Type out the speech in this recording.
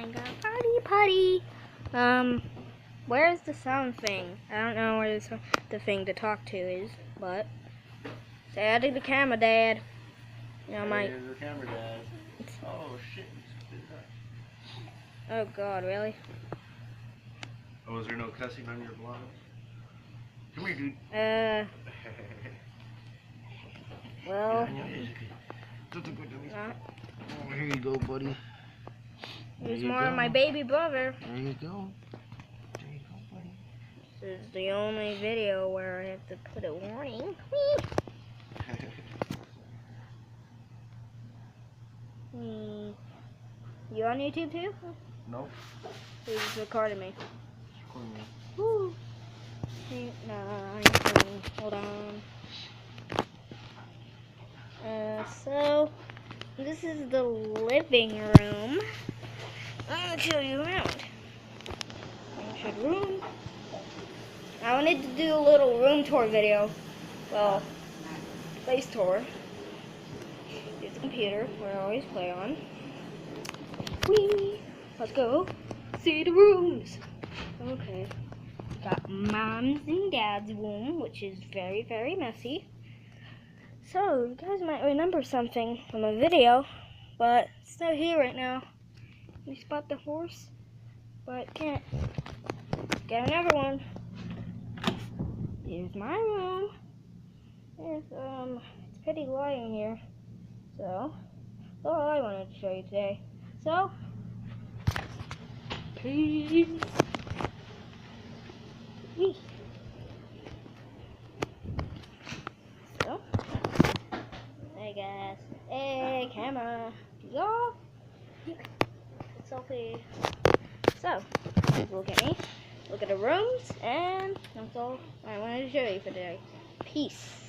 my god, party. Where's the sound thing? I don't know where the thing to talk to is, but say hi to the camera, Dad. You know, my. There's the camera, Dad. Oh shit! Oh god, really? Oh, is there no cussing on your vlog? Come here, dude. Well. Oh, here you go, buddy. Here's more of my baby brother. There you go. There you go, buddy. This is the only video where I have to put a warning. You on YouTube too? Nope. He's recording me. Recording me. Woo. No, hold on. So this is the living room. I'm gonna show you around. Room. I wanted to do a little room tour video. Well, place tour. Here's the computer where I always play on. Whee! Let's go see the rooms. Okay. Got mom's and dad's room, which is very, very messy. So, you guys might remember something from a video, but it's not here right now. You spot the horse, but can't. Get another one. Here's my room. There's, it's pretty light in here. So, that's all I wanted to show you today. So, peace. So, hey guys, hey camera, y'all, selfie. So, look at me, look at the rooms, and that's all I wanted to show you for today. Peace.